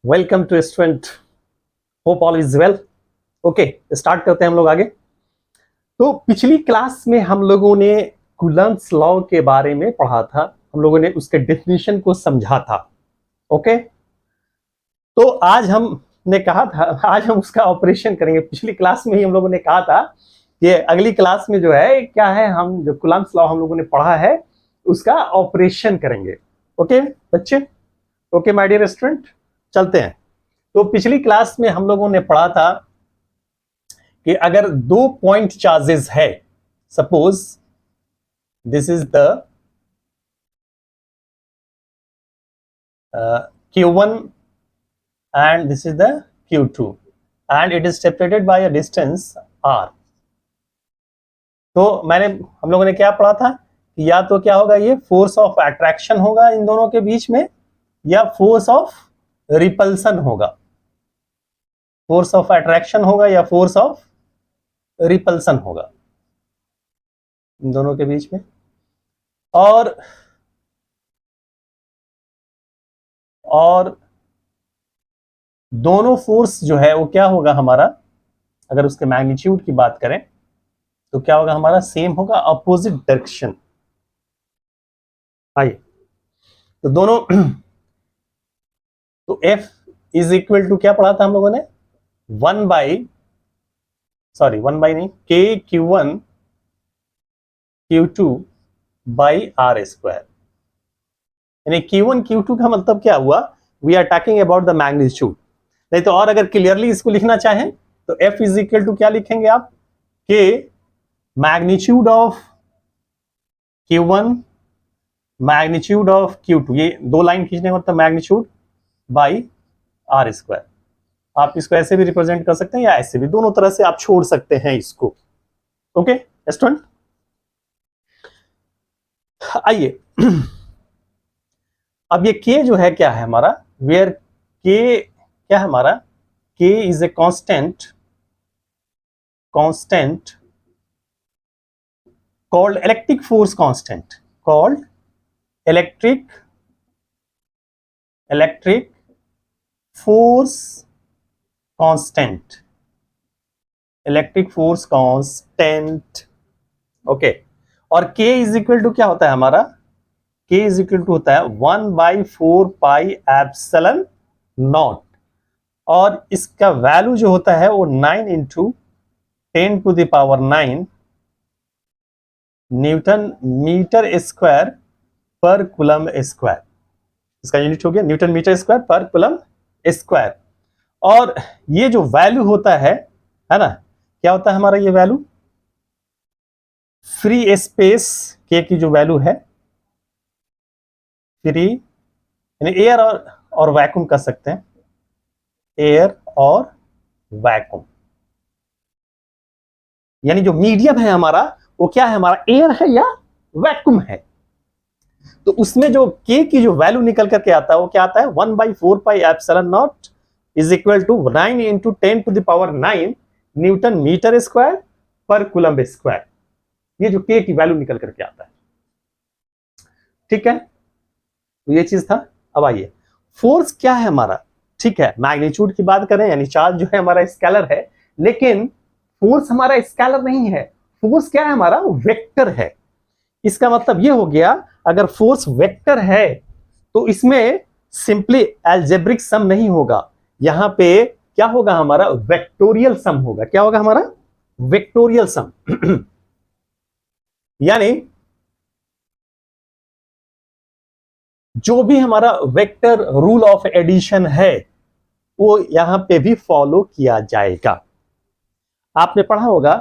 Welcome to student, hope all is well. Okay, start करते हैं हम लोग आगे। तो पिछली क्लास में हम लोगों ने कूलम्ब्स लॉ के बारे में पढ़ा था, हम लोगों ने उसके डेफिनेशन को समझा था। ओके, तो आज हमने कहा था आज हम उसका ऑपरेशन करेंगे। पिछली क्लास में ही हम लोगों ने कहा था कि अगली क्लास में जो है क्या है, हम जो कूलम्ब्स लॉ हम लोगों ने पढ़ा है उसका ऑपरेशन करेंगे। ओके बच्चे, ओके माय डियर स्टूडेंट, चलते हैं। तो पिछली क्लास में हम लोगों ने पढ़ा था कि अगर दो पॉइंट चार्जेस है, suppose this is the Q1 and this is the Q2 and it is separated by a distance R। तो हम लोगों ने क्या पढ़ा था कि या तो क्या होगा, ये फोर्स ऑफ अट्रैक्शन होगा इन दोनों के बीच में, या फोर्स ऑफ रिपल्सन होगा। फोर्स ऑफ अट्रैक्शन होगा या फोर्स ऑफ रिपल्सन होगा इन दोनों के बीच में। और दोनों फोर्स जो है वो क्या होगा हमारा, अगर उसके मैग्नीट्यूड की बात करें तो क्या होगा हमारा, सेम होगा, अपोजिट डायरेक्शन। आइए तो दोनों तो F इज इक्वल टू क्या पढ़ा था हम लोगों ने, वन बाई नहीं, K Q1 Q2 by R square. यानी Q1 Q2 का मतलब क्या हुआ, we are talking about the magnitude. नहीं तो और अगर क्लियरली इसको लिखना चाहें तो F इज इक्वल टू क्या लिखेंगे आप, K magnitude of Q1 magnitude of Q2, ये दो लाइन खींचने का मतलब मैग्नीट्यूड बाई R स्क्वायर। आप इसको ऐसे भी रिप्रेजेंट कर सकते हैं या ऐसे भी, दोनों तरह से आप छोड़ सकते हैं इसको। ओके स्टूडेंट, आइए अब ये K जो है क्या है हमारा, वेयर K क्या है हमारा, K is a constant called electric force constant, called electric force constant, electric force constant। Okay, और K इज इक्वल टू क्या होता है हमारा, K इज इक्वल टू होता है 1/4 पाई एप्सिलॉन नॉट, और इसका वैल्यू जो होता है वो 9 इंटू 10⁹ न्यूटन मीटर स्क्वायर पर कूलम स्क्वायर। इसका यूनिट हो गया न्यूटन मीटर स्क्वायर पर कूलम स्क्वायर। और ये जो वैल्यू होता है ना, क्या होता है हमारा ये वैल्यू, फ्री स्पेस के की जो वैल्यू है, फ्री यानी एयर और वैक्यूम कर सकते हैं, एयर और वैक्यूम, यानी जो मीडियम है हमारा वो क्या है हमारा, एयर है या वैक्यूम है। तो उसमें जो K की जो वैल्यू निकल करके आता है वो क्या आता है, 1/4 pi epsilon nought is equal to 9 into 10⁹ newton metre square पर कूलम स्क्वायर। ये जो K की वैल्यू निकल करके आता है, ठीक है, तो ये चीज था। अब आइए फोर्स क्या है हमारा, ठीक है, मैग्नीट्यूड की बात करें यानी चार्ज जो है हमारा स्केलर है, लेकिन फोर्स हमारा स्केलर नहीं है, फोर्स क्या है हमारा, वेक्टर है। इसका मतलब ये हो गया, अगर फोर्स वेक्टर है तो इसमें सिंपली अलजेब्रिक सम नहीं होगा, यहां पे क्या होगा हमारा, वेक्टोरियल सम होगा। क्या होगा हमारा, वेक्टोरियल सम यानी जो भी हमारा वेक्टर रूल ऑफ एडिशन है वो यहां पे भी फॉलो किया जाएगा। आपने पढ़ा होगा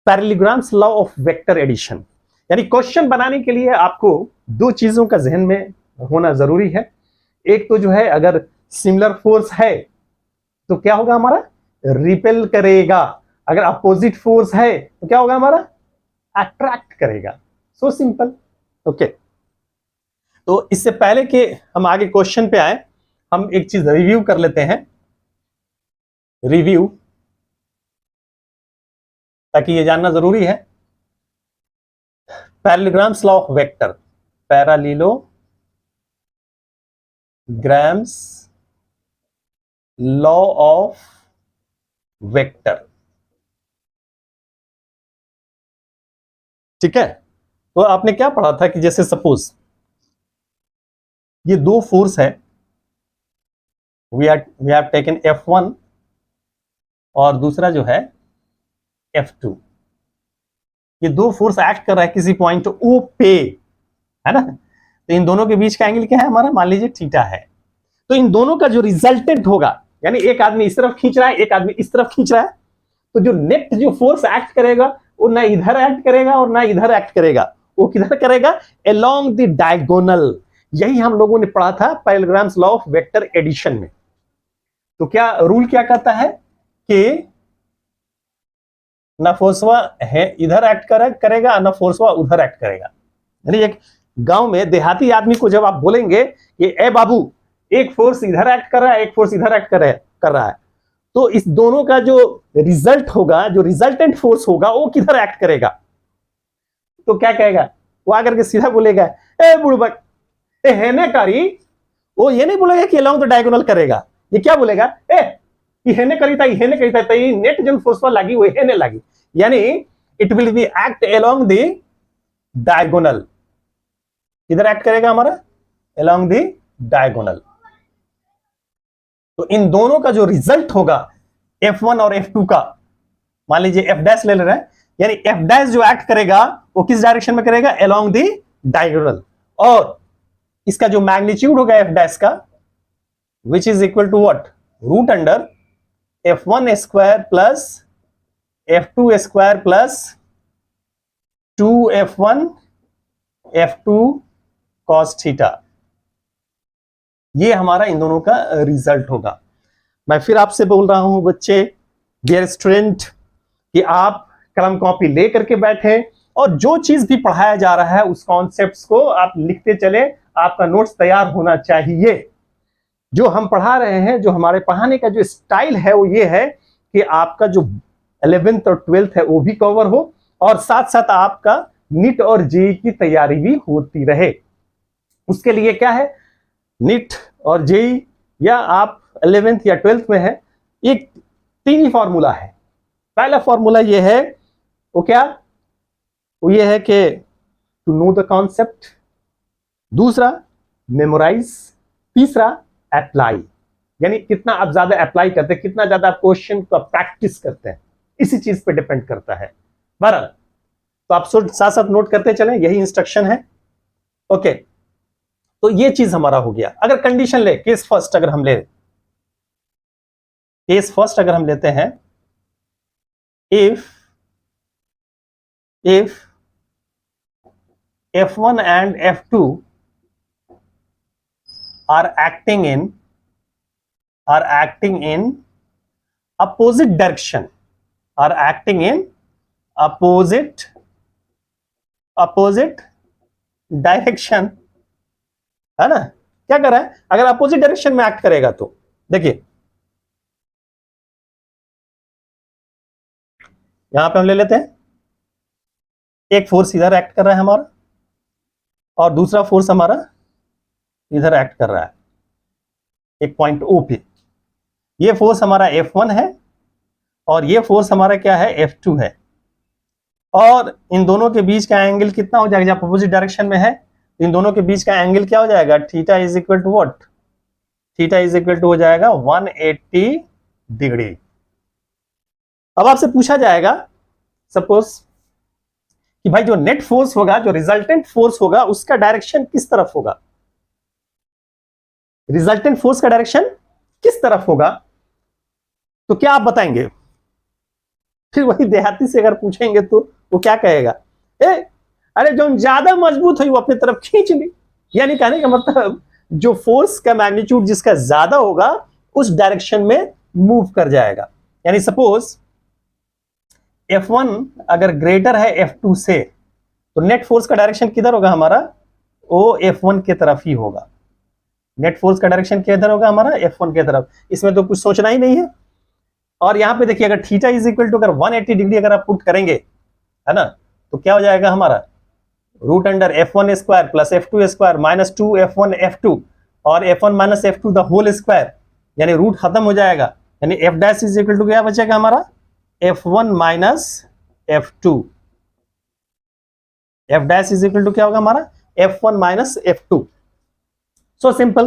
parallelograms law of vector addition, यानी क्वेश्चन बनाने के लिए आपको दो चीजों का जहन में होना जरूरी है। एक तो जो है, अगर सिमिलर फोर्स है तो क्या होगा हमारा, रिपेल करेगा, अगर अपोजिट फोर्स है तो क्या होगा हमारा, अट्रैक्ट करेगा। सो सिंपल। ओके, तो इससे पहले कि हम आगे क्वेश्चन पे आए, हम एक चीज रिव्यू कर लेते हैं, रिव्यू, ताकि ये जानना जरूरी है। Parallelograms law of vector, parallelograms grams law of vector. ठीक है, तो आपने क्या पढ़ा था कि जैसे सपोज ये दो फोर्स है, वी हैव टेकन F1 और दूसरा जो है F2। ये दो फोर्स एक्ट कर रहा है किसी पॉइंट O पे, है ना। तो इन दोनों के बीच का एंगल क्या है हमारा, मान लीजिए थीटा है। तो इन दोनों का जो रिजल्टेंट होगा, यानी एक आदमी इस तरफ खींच रहा है, एक आदमी इस तरफ खींच रहा है, तो जो नेट जो फोर्स एक्ट करेगा वो ना इधर एक्ट करेगा और ना इधर एक्ट करेगा, वो किधर करेगा, अलोंग द डायगोनल। यही हम लोगों ने पढ़ा था parallelograms law of vector addition में। तो क्या रूल क्या कहता है कि ना फोर्सवा है इधर एक्ट करेगा ना फोर्सवा उधर एक्ट करेगा। यानी एक गांव में देहाती आदमी को जब आप बोलेंगे कि ए बाबू एक फोर्स इधर एक्ट कर रहा है, एक फोर्स इधर एक्ट कर रहा है, तो इस दोनों का जो रिजल्ट होगा, जो रिजल्टेंट फोर्स होगा, वो किधर एक्ट करेगा। तो क्या कहेगा, वो आकर के सीधा बोलेगा ए बुड़बक ए हेने कारी। वो ये नहीं बोलेगा कि अलोंग द डायगोनल करेगा, ये क्या बोलेगा, ए हेने करी था, हेने करी था, नेट जो फोर्स पर लगी वो हेने लगी, यानी it will be act along the diagonal. किधर एक्ट करेगा हमारा, अलोंग द डायगोनल। तो इन दोनों का जो रिजल्ट होगा F1 और F2 का, मान लीजिए F डैश ले रहे हैं, यानी F डैश जो एक्ट करेगा वो किस डायरेक्शन में करेगा, अलोंग द डायगोनल। और इसका जो मैग्नीट्यूड होगा F डैश का, which is equal to what, root under F1 square plus F2 square plus 2F1 F2 cos theta. ये हमारा इन दोनों का रिजल्ट होगा। मैं फिर आपसे बोल रहा हूं बच्चे, डियर स्टूडेंट, कि आप कलम कॉपी लेकर के बैठे और जो चीज भी पढ़ाया जा रहा है उस कॉन्सेप्ट्स को आप लिखते चले। आपका नोट्स तैयार होना चाहिए। जो हम पढ़ा रहे हैं, जो हमारे पढ़ाने का जो स्टाइल है वो ये है कि आपका जो 11th और 12th है वो भी कवर हो और साथ साथ आपका नीट और जेईई की तैयारी भी होती रहे। उसके लिए क्या है, नीट और जेईई या आप 11th या 12th में है, एक तीन ही फॉर्मूला है। पहला फॉर्मूला ये है, वो क्या, वो ये है कि टू नो द कॉन्सेप्ट, दूसरा मेमोराइज, तीसरा अप्लाई, यानी कितना आप ज्यादा अप्लाई करते हैं, कितना ज्यादा आप क्वेश्चन का प्रैक्टिस करते हैं, इसी चीज पे डिपेंड करता है। बहरहाल तो आप साथ साथ नोट करते चलें, यही इंस्ट्रक्शन है। ओके, तो ये चीज हमारा हो गया। अगर कंडीशन ले, केस फर्स्ट अगर हम लेते हैं, if F1 and F2 are acting in opposite direction, direction, है ना। क्या कर रहा है, अगर अपोजिट डायरेक्शन में एक्ट करेगा तो देखिए यहां पे हम ले लेते हैं, एक फोर्स इधर एक्ट कर रहा है हमारा और दूसरा फोर्स हमारा इधर एक्ट कर रहा है एक पॉइंट O पे। ये फोर्स हमारा F1 है और ये फोर्स हमारा क्या है, F2 है। और इन दोनों के बीच का एंगल कितना हो जाएगा, जब अपोजिट डायरेक्शन में है, इन दोनों के बीच का एंगल क्या हो जाएगा, theta is equal to what, theta is equal to हो जाएगा 180 डिग्री। अब आपसे पूछा जाएगा सपोज कि भाई जो नेट फोर्स होगा, जो रिजल्टेंट फोर्स होगा, उसका डायरेक्शन किस तरफ होगा, रिजल्टेंट फोर्स का डायरेक्शन किस तरफ होगा, तो क्या आप बताएंगे। फिर वही देहाती से अगर पूछेंगे तो वो क्या कहेगा, अरे जो ज्यादा मजबूत है वो अपनी तरफ खींच ली। यानी कहने का मतलब जो फोर्स का मैग्नीट्यूड जिसका ज्यादा होगा उस डायरेक्शन में मूव कर जाएगा। यानी सपोज F1 अगर ग्रेटर है F2 से, तो नेट फोर्स का डायरेक्शन किधर होगा हमारा, वो F1 की तरफ ही होगा। नेट फोर्स का डायरेक्शन किधर होगा हमारा, F1 की तरफ। इसमें तो कुछ सोचना ही नहीं है। और यहां पे देखिए, अगर थीटा इज इक्वल टू अगर 180 डिग्री अगर आप पुट करेंगे, है ना, तो क्या हो जाएगा हमारा, root under F1 square plus F2 square minus 2F1 F2 और F1 minus F2 the whole square, यानी रूट खत्म हो जाएगा, यानी F dash is equal to क्या बचेगा हमारा, F1 minus F2। F dash is equal to क्या होगा हमारा, F1 minus F2। So simple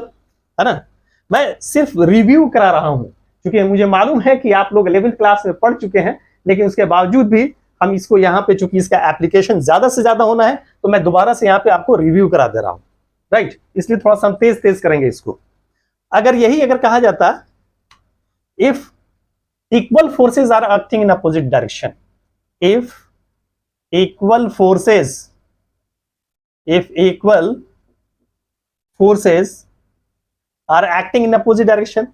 है ना। मैं सिर्फ रिव्यू करा रहा हूं क्योंकि मुझे मालूम है कि आप लोग 11th क्लास में पढ़ चुके हैं, लेकिन उसके बावजूद भी हम इसको यहाँ पे, चूंकि इसका एप्लीकेशन ज्यादा से ज्यादा होना है, तो मैं दोबारा से यहाँ पे आपको रिव्यू करा दे रहा हूं, राइट। इसलिए थोड़ा सा हम तेज तेज करेंगे इसको। अगर कहा जाता if equal forces are acting in opposite direction, if equal forces are acting in opposite direction,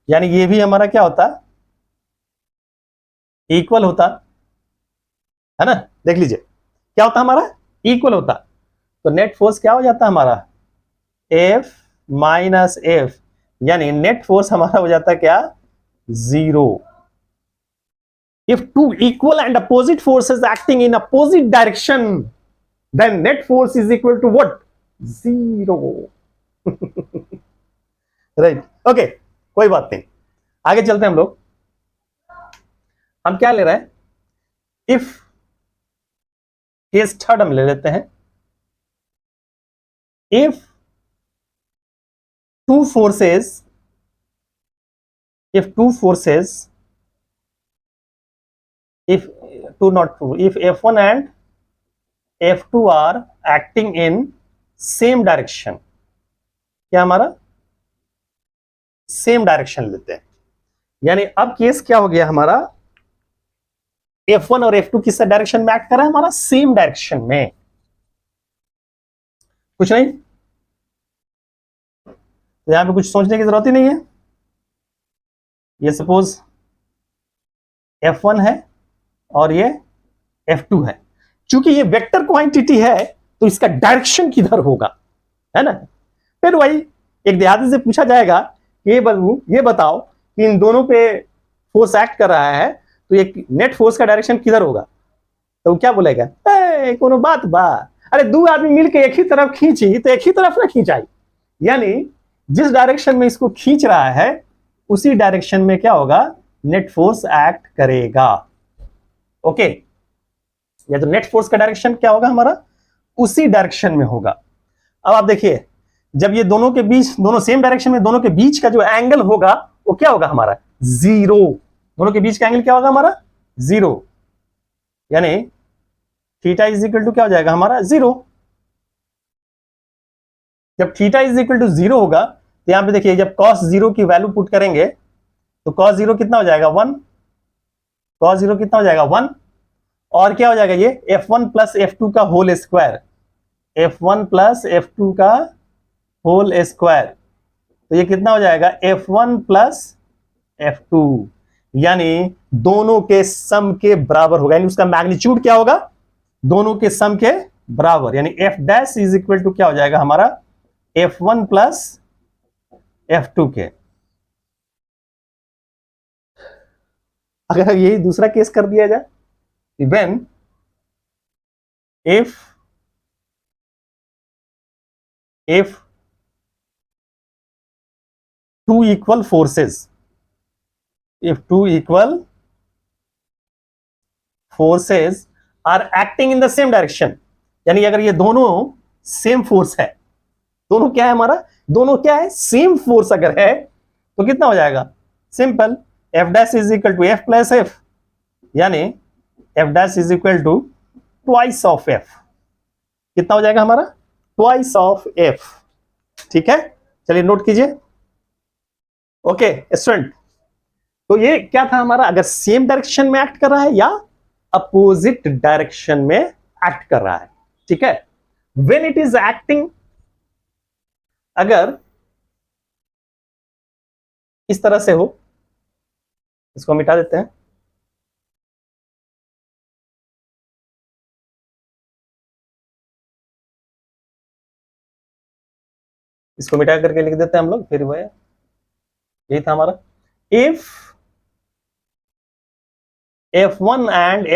यानी ये भी हमारा क्या होता, इक्वल होता है ना। देख लीजिए क्या होता हमारा, इक्वल होता, तो नेट फोर्स क्या हो जाता हमारा, F माइनस F, यानी नेट फोर्स हमारा हो जाता है क्या, 0। If two equal and opposite forces acting in opposite direction, then net force is equal to what, 0। Right, okay, कोई बात नहीं, आगे चलते हैं हम लोग। हम क्या ले रहे हैं, इफ केस थर्ड हम ले लेते हैं। If two forces if F1 and F2 are acting in same direction, क्या हमारा सेम डायरेक्शन लेते हैं, यानी अब केस क्या हो गया हमारा, F1 और F2 किस डायरेक्शन में एक्ट कर रहा है, हमारा सेम डायरेक्शन में, कुछ नहीं, तो यहां पे कुछ सोचने की जरूरत ही नहीं है। ये सपोज F1 है और ये F2 है, चूंकि ये वेक्टर क्वांटिटी है तो इसका डायरेक्शन किधर होगा, है ना। फिर वही एक देहाती से पूछा जाएगा कि ये बताओ कि इन दोनों पे फोर्स एक्ट कर रहा है तो ये नेट फोर्स का डायरेक्शन किधर होगा, तो क्या बोलेगा, कोनो बात बा, अरे दो आदमी मिलकर एक ही तरफ खींची तो एक ही तरफ ना खींचाई, यानी जिस डायरेक्शन में इसको खींच रहा है उसी डायरेक्शन में क्या होगा, नेट फोर्स एक्ट करेगा। ओके, या तो नेट फोर्स का डायरेक्शन क्या होगा हमारा, उसी डायरेक्शन में होगा। अब आप देखिए, जब ये दोनों के बीच, दोनों सेम डायरेक्शन में, दोनों के बीच का जो एंगल होगा वो क्या होगा हमारा, 0। दोनों के बीच का एंगल क्या होगा हमारा, 0, यानी थीटा इज इक्वल टू क्या हो जाएगा हमारा, 0। जब थीटा इज इक्वल टू 0 होगा तो यहां पे देखिए, जब cos 0 की वैल्यू पुट करेंगे तो cos 0 कितना हो जाएगा, 1। cos 0 कितना हो जाएगा, 1, और क्या हो जाएगा ये F1 प्लस F2 का whole square, F1 plus F2 का होल स्क्वायर, तो ये कितना हो जाएगा, F1 प्लस F2, यानी दोनों के सम के बराबर होगा, यानी उसका मैग्नीट्यूड क्या होगा, दोनों के सम के बराबर, यानी F dash is equal to क्या हो जाएगा हमारा, F1 प्लस F2 के। अगर यही दूसरा केस कर दिया जाए, when if two equal forces are acting in the same direction, यानी अगर ये दोनों सेम फोर्स है, दोनों क्या है हमारा, दोनों क्या है, सेम फोर्स अगर है तो कितना हो जाएगा, simple, F dash is equal to F plus F, यानी F dash is equal to twice of F, कितना हो जाएगा हमारा, ट्वाइस ऑफ F। ठीक है, चलिए नोट कीजिए। ओके स्टूडेंट, तो ये क्या था हमारा, अगर सेम डायरेक्शन में एक्ट कर रहा है या अपोजिट डायरेक्शन में एक्ट कर रहा है। ठीक है, व्हेन इट इज एक्टिंग, अगर इस तरह से हो, इसको मिटा देते हैं, इसको मिटा करके लिख देते हैं हम लोग, फिर वह यही था हमारा, if F1 and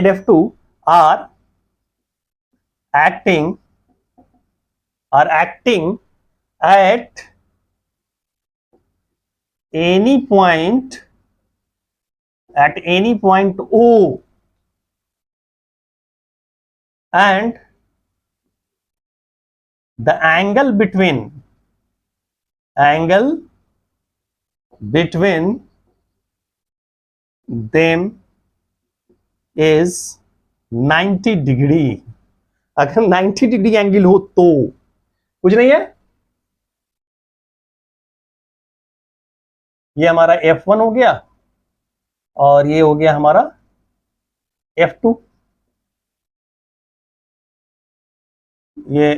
F2 are acting are acting at any point O, and the angle between them is 90 degree. अगर 90 डिग्री एंगल हो तो कुछ नहीं है, ये हमारा F1 हो गया और ये हो गया हमारा F2। ये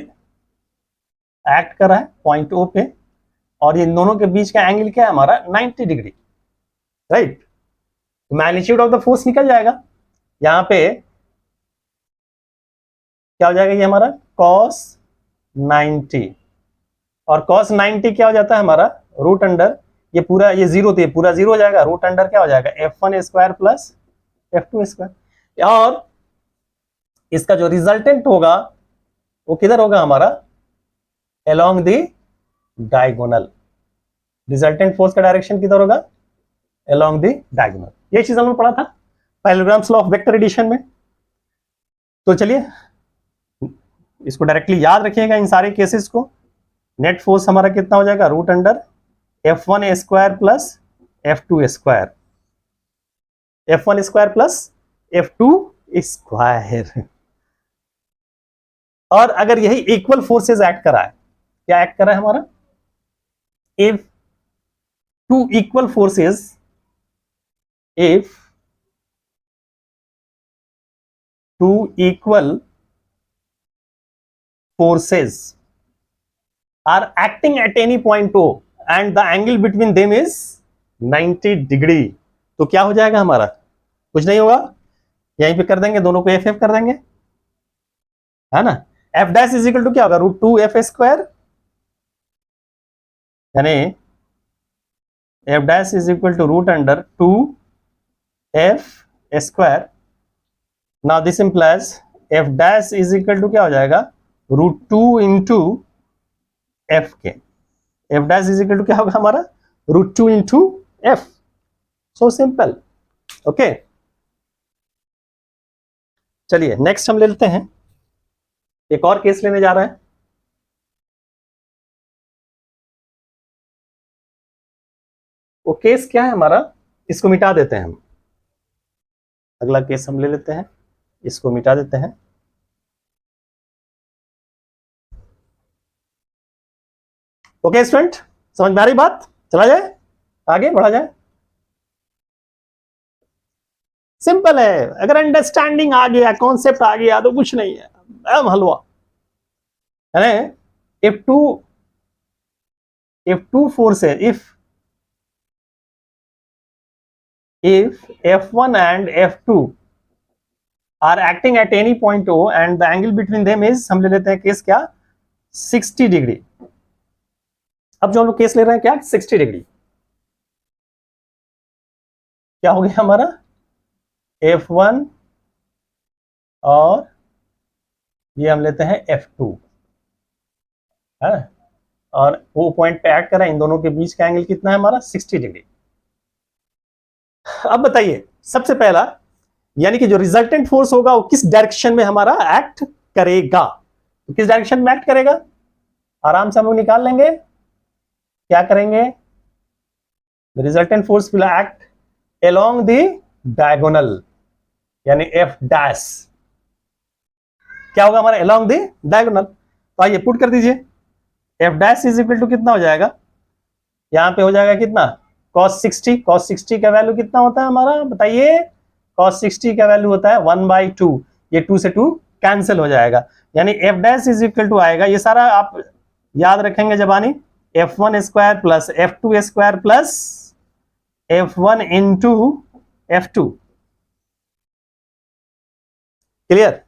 एक्ट कर रहा है पॉइंट O पे और ये दोनों के बीच का एंगल क्या है हमारा 90 डिग्री, राइट। तो मैग्नीट्यूड ऑफ द फोर्स निकल जाएगा, यहां पे क्या हो जाएगा, ये हमारा cos 90 और cos 90 क्या हो जाता है हमारा रूट अंडर, ये पूरा ये जीरो थे, पूरा जीरो हो जाएगा, रूट अंडर क्या हो जाएगा F1 square plus F2 square. और इसका जो रिजल्टेंट होगा वो किधर होगा हमारा, along the diagonal। Resultant force का डायरेक्शन किधर होगा, along the diagonal। ये चीज हमने पढ़ा था parallelograms law of vector addition में। तो चलिए इसको डायरेक्टली याद रखिएगा इन सारे केसेस को। नेट फोर्स हमारा कितना हो जाएगा, root under F1 square plus F2 square, F1 square plus F2 square. और अगर यही इक्वल फोर्सेस एक्ट करा है, क्या एक्ट करा है हमारा, if two equal forces, if two equal forces are acting at any point O and the angle between them is 90 degree, तो क्या हो जाएगा हमारा, कुछ नहीं होगा, यहीं पे कर देंगे, दोनों को FF कर देंगे, है ना। F dash is equal to क्या होगा, रूट 2F स्क्वायर, यानी F dash is equal to root under 2F square. Now this implies F dash is equal to क्या हो जाएगा, रूट 2 इंटू F के। F dash is equal to क्या होगा हमारा, root 2 into F। So simple, okay. चलिए next हम ले लेते हैं, एक और केस लेने जा रहे हैं। वो केस क्या है हमारा, इसको मिटा देते हैं हम, अगला केस हम ले लेते हैं, इसको मिटा देते हैं। ओके स्टूडेंट, समझ में आ रही बात, चला जाए आगे बढ़ा जाए। सिंपल है, अगर अंडरस्टैंडिंग आ गया, कॉन्सेप्ट आ गया तो कुछ नहीं है, एकदम हलवा है। if two forces, if F1 and F2 are acting at any point O and the angle between them is, हम ले लेते हैं केस क्या, 60 डिग्री। अब जो हम लोग केस ले रहे हैं क्या, 60 डिग्री, क्या हो गया हमारा, F1 और ये हम लेते हैं F2 है, और वो पॉइंट पे एक्ट करा, इन दोनों के बीच का एंगल कितना है हमारा, 60 डिग्री। अब बताइए सबसे पहला, यानी कि जो रिजल्टेंट फोर्स होगा वो किस डायरेक्शन में हमारा एक्ट करेगा, तो किस डायरेक्शन में एक्ट करेगा, आराम से हम लोग निकाल लेंगे। क्या करेंगे, the resultant force will act along the diagonal, यानी F डैश क्या होगा हमारा, along the diagonal। तो आइए पुट कर दीजिए, F dash is equal to कितना हो जाएगा, यहां पे हो जाएगा कितना, cos 60। cos 60 का वैल्यू कितना होता है हमारा, बताइए, cos 60 का वैल्यू होता है 1/2, ये 2 से 2 कैंसिल हो जाएगा, यानी F dash is equal to आएगा, ये सारा आप याद रखेंगे जबानी, F1 square plus F2 square plus F1 into F2। Clear,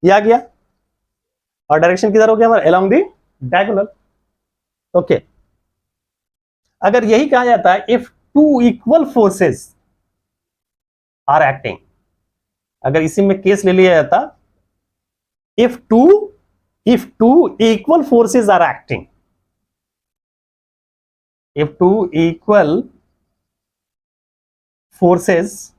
ये आ गया, और डायरेक्शन किधर हो गया हमारा, along the diagonal। ओके, अगर यही कहा जाता है if two equal forces are acting, अगर इसी में केस ले लिया जाता if two if two equal forces are acting, if two equal forces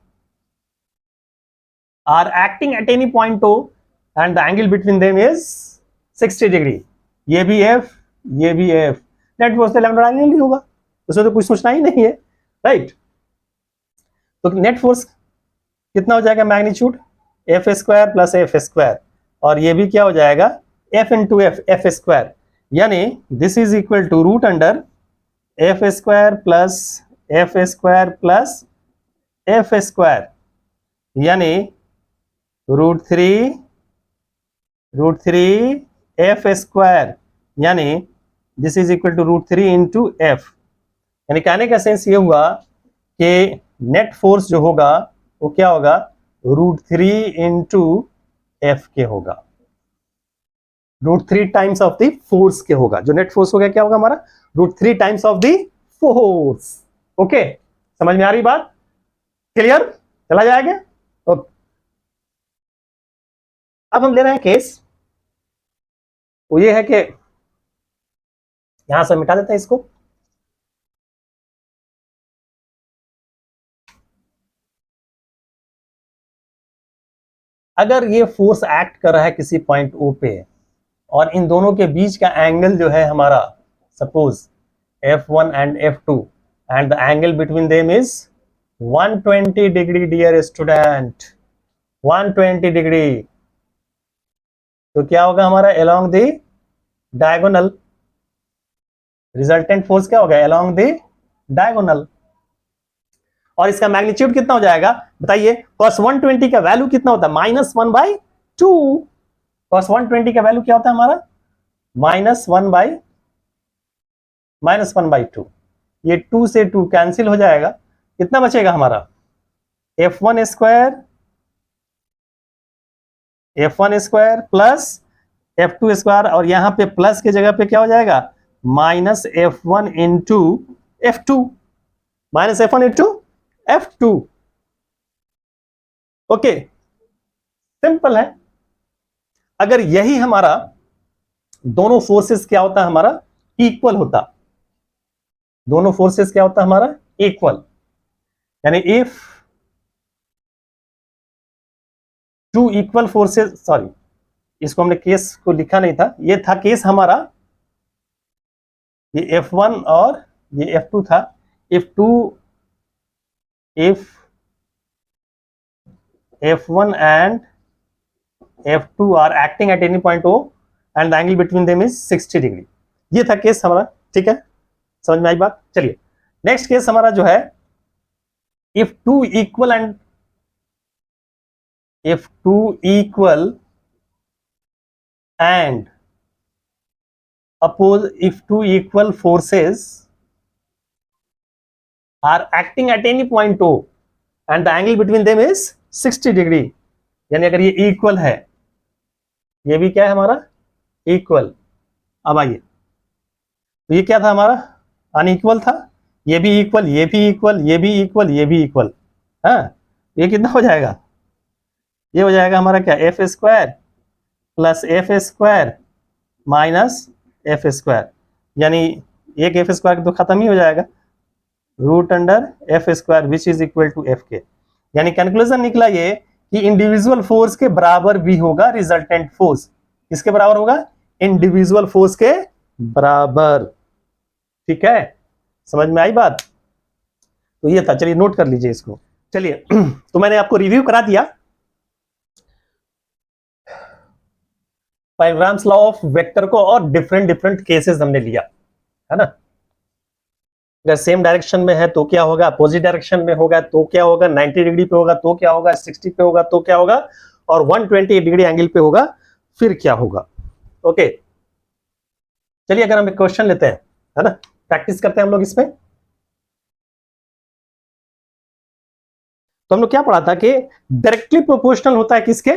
are acting at any point O and the angle between them is 60 degree, ये भी F ये भी F, नेट फोर्स तो लैम्डा डायगोनल ही होगा, उसमें तो कुछ सोचना ही नहीं है, राइट। तो नेट फोर्स कितना हो जाएगा, magnitude F square plus F square, और ये भी क्या हो जाएगा F into F, F square, यानी this is equal to root under F square plus F square plus F square, यानी रूट थ्री एफ स्क्वायर, यानी this is equal to root three into F. यानी कहने का sense ये हुआ कि net force जो होगा वो क्या होगा, रूट थ्री इंटू एफ के होगा, root three times of the force के होगा। जो नेट फोर्स हो गया क्या होगा हमारा, root three times of the force. Okay, समझ में आ रही बात, क्लियर, चला जाएगा। ओके, अब हम ले रहे हैं केस, वो ये है कि यहां से मिटा देते हैं इसको, अगर ये फोर्स एक्ट कर रहा है किसी पॉइंट O पे और इन दोनों के बीच का एंगल जो है हमारा suppose F1 and F2 and the angle between them is 120 degree, dear student, 120 degree, तो क्या होगा हमारा along the diagonal, resultant force क्या होगा अलोंग द डायगोनल, और इसका मैग्नीट्यूड कितना हो जाएगा बताइए। cos 120 का वैल्यू कितना होता है, -1/2। cos 120 का वैल्यू क्या होता है हमारा, -1/2। ये 2 से 2 कैंसिल हो जाएगा, कितना बचेगा हमारा F1 square plus F2 square, और यहां पे प्लस के जगह पे क्या हो जाएगा -F1 into F2, -F1 into F2। Okay, simple है। अगर यही हमारा दोनों फोर्सेस क्या होता है हमारा इक्वल होता, दोनों फोर्सेस क्या होता है हमारा इक्वल, यानी if two equal forces, sorry इसको हमने केस को लिखा नहीं था, ये था केस हमारा, ये F1 और ये F2 था। if F1 and F2 are acting at any point O and the angle between them is 60 degree, ये था केस हमारा, ठीक है, समझ में आई बात। चलिए नेक्स्ट केस हमारा जो है if two equal and if two equal forces are acting at any point O and the angle between them is 60 degree, यानी अगर ये इक्वल है, ये भी क्या है हमारा इक्वल। अब आइए, तो ये क्या था हमारा अनइक्वल था, ये भी इक्वल, ये भी इक्वल, ये भी इक्वल, ये भी इक्वल, हाँ, ये कितना हो जाएगा, ये हो जाएगा हमारा क्या F square plus F square minus F square, यानी एक एफ स्क्वायर तो खत्म ही हो जाएगा, root under F square which is equal to F के। यानी कंक्लूजन निकला ये कि इंडिविजुअल फोर्स के बराबर भी होगा रिजल्टेंट फोर्स, किसके बराबर होगा, इंडिविजुअल फोर्स के बराबर, ठीक है, समझ में आई बात। तो ये था, चलिए नोट कर लीजिए इसको। चलिए तो मैंने आपको रिव्यू करा दिया पाइथागोरस लॉ ऑफ वेक्टर को, और डिफरेंट केसेस हमने लिया है ना। अगर सेम डायरेक्शन में है तो क्या होगा, अपोजिट डायरेक्शन में होगा तो क्या होगा, 90 डिग्री पे होगा तो क्या होगा, 60 पे होगा तो क्या होगा, और 120 डिग्री एंगल पे होगा फिर क्या होगा। ओके, चलिए अगर हम एक क्वेश्चन लेते हैं, है ना, प्रैक्टिस करते हैं हम लोग इसमें। तो हम लोग क्या पढ़ा था कि डायरेक्टली प्रोपोर्शनल होता है किसके,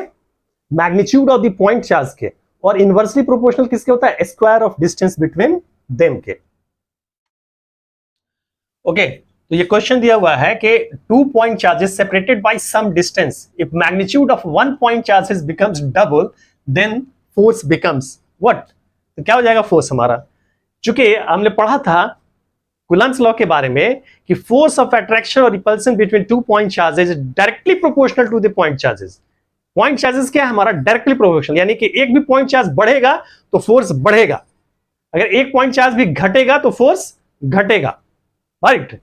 magnitude of the point charge के, और इनवर्सली प्रोपोर्शनल किसके होता है, square of distance between them के। ओके, तो ये क्वेश्चन दिया हुआ है कि 2 point charges separated by some distance, if magnitude of 1 point charges becomes double then force becomes what, तो क्या हो जाएगा फोर्स हमारा, चूंकि हमने पढ़ा था कूलम्ब्स लॉ के बारे में कि फोर्स ऑफ अट्रैक्शन और repulsion between two point charges is directly proportional to the point charges. Point charges क्या है हमारा, डायरेक्टली प्रोपोर्शनल, यानी कि एक भी पॉइंट चार्ज बढ़ेगा तो फोर्स बढ़ेगा, अगर एक पॉइंट चार्ज भी घटेगा तो फोर्स घटेगा, राइट।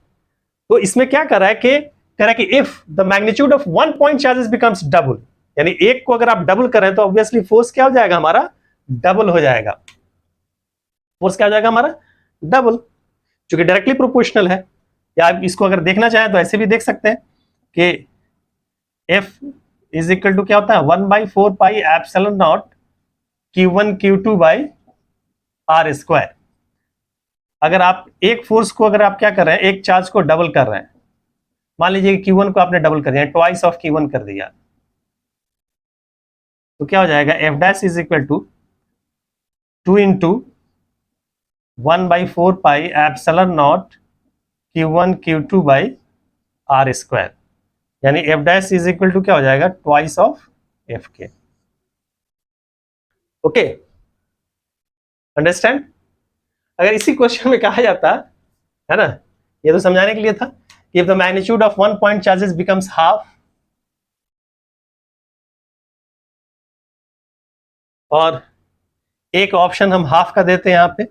तो इसमें क्या कर रहा है कि if the magnitude of one point charges becomes double, यानी एक को अगर आप डबल करें तो ऑब्वियसली फोर्स क्या हो जाएगा हमारा, डबल हो जाएगा। फोर्स क्या हो जाएगा हमारा, डबल, क्योंकि डायरेक्टली प्रोपोर्शनल है। या आप इसको अगर देखना चाहें तो ऐसे भी देख सकते हैं कि F इज इक्वल टू क्या होता है 1/4 pi epsilon nought Q1 Q2 by R square. अगर आप एक फोर्स को अगर आप क्या कर रहे हैं, एक चार्ज को डबल कर रहे हैं, मान लीजिए Q1 को आपने डबल कर दिया, ट्वाइस ऑफ Q1 कर दिया, तो क्या हो जाएगा F dash is equal to 2 into 1/4 pi epsilon nought Q1 Q2 by R square, यानी F dash is equal to क्या हो जाएगा ट्वाइस ऑफ F के। Okay, understand. अगर इसी क्वेश्चन में कहा जाता है ना, ये तो समझाने के लिए था कि if the magnitude of one point charges becomes half, और एक ऑप्शन हम हाफ का देते हैं यहां पे,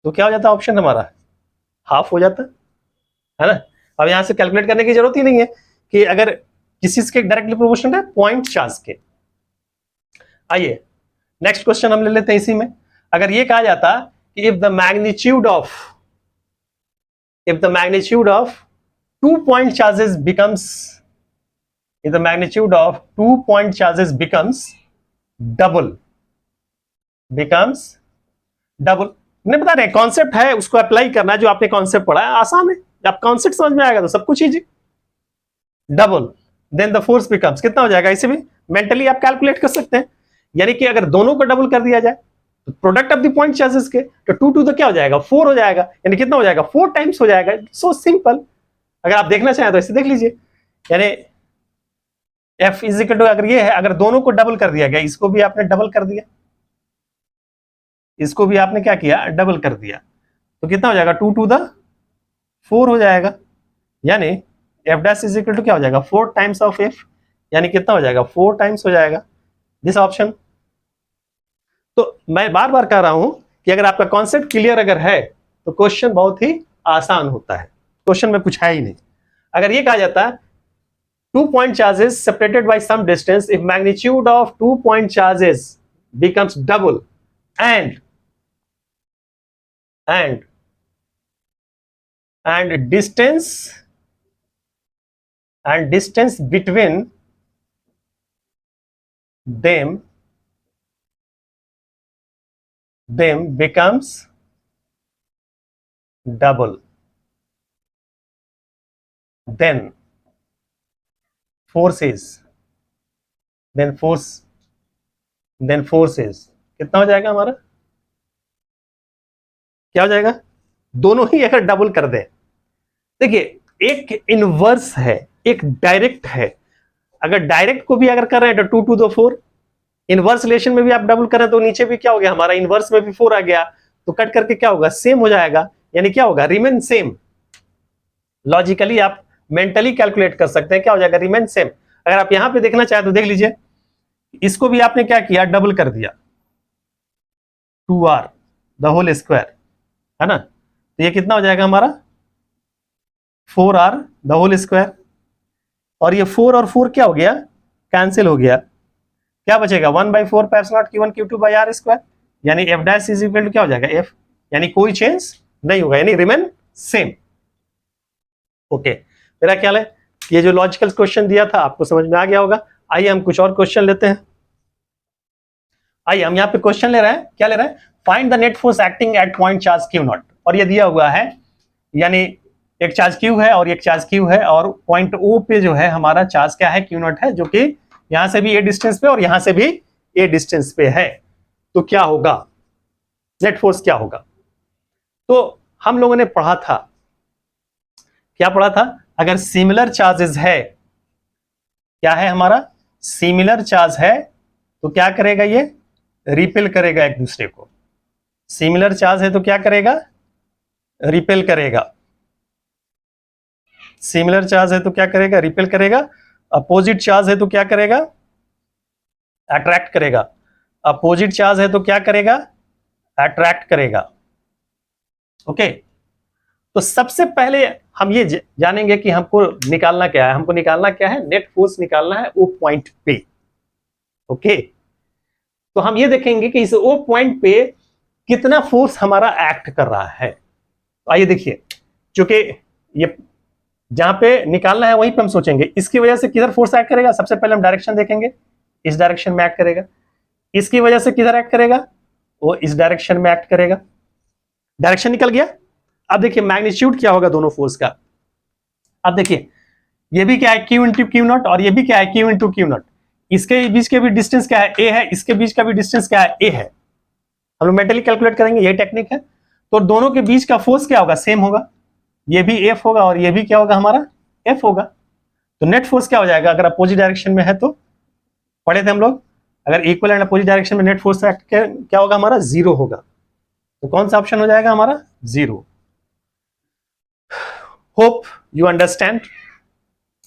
तो क्या हो जाता है ऑप्शन हमारा, हाफ हो जाता है ना। अब यहां से कैलकुलेट करने की जरूरत ही नहीं है कि अगर किसी के डायरेक्टली प्रोपोर्शनल है पॉइंट चार्ज के। आइए नेक्स्ट क्वेश्चन हम ले लेते हैं इसी में। अगर ये कहा जाता कि if the magnitude of 2 point charges becomes, if the magnitude of 2 point charges becomes double, नहीं बता रहे, कॉन्सेप्ट है उसको अप्लाई करना है, जो आपने कॉन्सेप्ट पढ़ा है आसान है, जब कॉन्सेप्ट समझ में आएगा तो सब कुछ easy. Double, then the force becomes, कितना हो जाएगा, इसे भी मेंटली आप कैलकुलेट कर सकते हैं, यानी कि अगर दोनों को डबल कर दिया जाए तो product of the point charges के, तो 2 2 तो क्या हो जाएगा 4 हो जाएगा, यानी कितना हो जाएगा 4 टाइम्स हो जाएगा। सो सिंपल, अगर आप देखना चाहें तो ऐसे देख लीजिए, यानी F इज इक्वल टू, अगर ये है, अगर दोनों को डबल कर दिया गया, इसको भी आपने डबल कर दिया, इसको भी आपने क्या किया डबल कर दिया, तो कितना हो जाएगा 2 टू द 4 हो जाएगा, यानी F dash is equal to क्या हो जाएगा 4 टाइम्स ऑफ F, यानी कितना हो जाएगा 4 टाइम्स हो जाएगा दिस ऑप्शन। तो मैं बार बार कह रहा हूं कि अगर आपका कॉन्सेप्ट क्लियर अगर है तो क्वेश्चन बहुत ही आसान होता है, क्वेश्चन में कुछ है ही नहीं। अगर ये कहा जाता है 2 point charges separated by some distance, if magnitude of 2 point charges becomes double and distance between them becomes double, then force is कितना हो जाएगा हमारा, क्या हो जाएगा, दोनों ही अगर डबल कर दे, देखिए एक इनवर्स है एक डायरेक्ट है, अगर डायरेक्ट को भी अगर कर रहे हैं तो 2 टू द 4, इनवर्स रिलेशन में भी आप डबल करें तो नीचे भी क्या हो गया हमारा, इनवर्स में भी 4 आ गया, तो कट करके क्या होगा सेम हो जाएगा, यानी क्या होगा रिमेन सेम। लॉजिकली आप मेंटली कैलकुलेट कर सकते हैं, क्या हो जाएगा रिमेन सेम। अगर आप यहां पे देखना चाहें तो देख लीजिए, इसको भी आपने क्या किया डबल कर दिया 2r द होल स्क्वायर, है ना, तो ये कितना हो जाएगा हमारा 4r द होल स्क्वायर, और ये 4 और 4 क्या हो गया कैंसिल हो गया, क्या बचेगा 1/4 epsilon nought Q1 Q2 by R square, यानी F dash is equal to क्या हो जाएगा F, यानी कोई चेंज नहीं होगा, यानी रिमेन सेम। ओके, मेरा ख्याल है ये जो लॉजिकल क्वेश्चन दिया था आपको समझ में आ गया होगा। आइए हम कुछ और क्वेश्चन लेते हैं। आइए हम यहाँ पे क्वेश्चन ले रहे हैं, क्या ले रहे हैं, find the net force acting at point charge Q0, और ये दिया हुआ है, यानी एक चार्ज Q है और एक चार्ज Q है, और पॉइंट O पे जो है हमारा चार्ज क्या है Q0 है, जो कि यहां से भी A डिस्टेंस पे और यहां से भी A डिस्टेंस पे है, तो क्या होगा नेट फोर्स क्या होगा। तो हम लोगों ने पढ़ा था, क्या पढ़ा था, अगर सिमिलर चार्जेस है, क्या है हमारा सिमिलर चार्ज है तो क्या करेगा, ये रिपेल करेगा एक दूसरे को। सिमिलर चार्ज है तो क्या करेगा, रिपेल करेगा। सिमिलर चार्ज है तो क्या करेगा, रिपेल करेगा। अपोजिट चार्ज है तो क्या करेगा, अट्रैक्ट करेगा। अपोजिट चार्ज है तो क्या करेगा, अट्रैक्ट करेगा। ओके, तो सबसे पहले हम ये जानेंगे कि हमको निकालना क्या है। हमको निकालना क्या है, नेट फोर्स निकालना है ओ पॉइंट पे। ओके, तो हम ये देखेंगे कि इस ओ पॉइंट पे कितना फोर्स हमारा एक्ट कर रहा है। तो आइए देखिए, क्योंकि ये जहां पे निकालना है वहीं पे हम सोचेंगे इसकी वजह से किधर फोर्स एक्ट करेगा। सबसे पहले हम डायरेक्शन देखेंगे, इस डायरेक्शन में एक्ट करेगा। इसकी वजह से किधर एक्ट करेगा, वो इस डायरेक्शन में एक्ट करेगा। डायरेक्शन निकल गया। अब देखिए मैग्नीट्यूड क्या होगा दोनों फोर्स का। अब देखिए ये भी क्या है, Q इंटू क्यू नॉट, और ये भी क्या है, Q इंटू क्यू नॉट। इसके बीच के भी डिस्टेंस क्या है, A है। इसके बीच का भी डिस्टेंस क्या है, A है। हम लोग मेंटली कैलकुलेट करेंगे, ये टेक्निक है। तो दोनों के बीच का फोर्स क्या होगा, सेम होगा। ये भी F होगा और ये भी क्या होगा, हमारा F होगा। तो नेट फोर्स क्या हो जाएगा, अगर अपोजिट डायरेक्शन में है तो पढ़े थे हम लोग, अगर इक्वल एंड अपोजिट डायरेक्शन में नेट फोर्स क्या होगा, हमारा जीरो होगा। तो कौन सा ऑप्शन हो जाएगा हमारा, जीरो। होप यू अंडरस्टैंड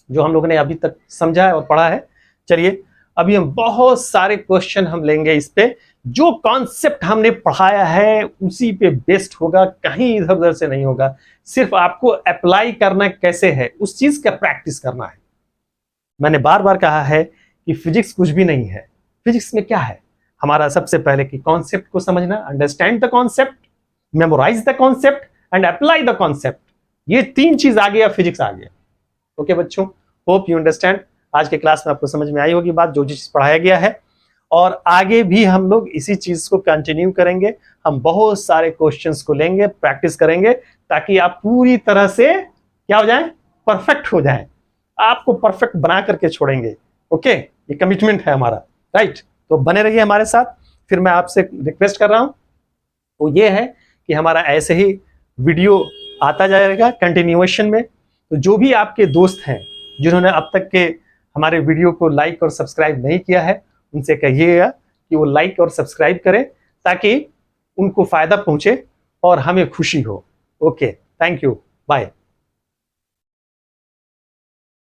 जो हम लोगों ने अभी तक समझा है और पढ़ा है। चलिए अभी हम बहुत सारे क्वेश्चन हम लेंगे इस पे। जो कॉन्सेप्ट हमने पढ़ाया है उसी पे बेस्ड होगा, कहीं इधर उधर से नहीं होगा। सिर्फ आपको अप्लाई करना कैसे है, उस चीज का प्रैक्टिस करना है। मैंने बार बार कहा है कि फिजिक्स कुछ भी नहीं है। फिजिक्स में क्या है, हमारा सबसे पहले कि कॉन्सेप्ट को समझना, understand the concept, memorise the concept and apply the concept. ये तीन चीज आ गया, फिजिक्स आ गया। ओके बच्चों, होप यू अंडरस्टैंड। आज के क्लास में आपको समझ में आई होगी बात, जो चीज पढ़ाया गया है। और आगे भी हम लोग इसी चीज को कंटिन्यू करेंगे। हम बहुत सारे क्वेश्चंस को लेंगे, प्रैक्टिस करेंगे, ताकि आप पूरी तरह से क्या हो जाए, परफेक्ट हो जाए। आपको परफेक्ट बना करके छोड़ेंगे। ओके, ये कमिटमेंट है हमारा, राइट। तो बने रहिए हमारे साथ। फिर मैं आपसे रिक्वेस्ट कर रहा हूं, वो ये है कि हमारा ऐसे ही वीडियो आता जाएगा कंटिन्यूएशन में। तो जो भी आपके दोस्त हैं जिन्होंने अब तक के हमारे वीडियो को लाइक और सब्सक्राइब नहीं किया है, उनसे कहिएगा कि वो लाइक और सब्सक्राइब करें, ताकि उनको फायदा पहुंचे और हमें खुशी हो। Okay, thank you, bye.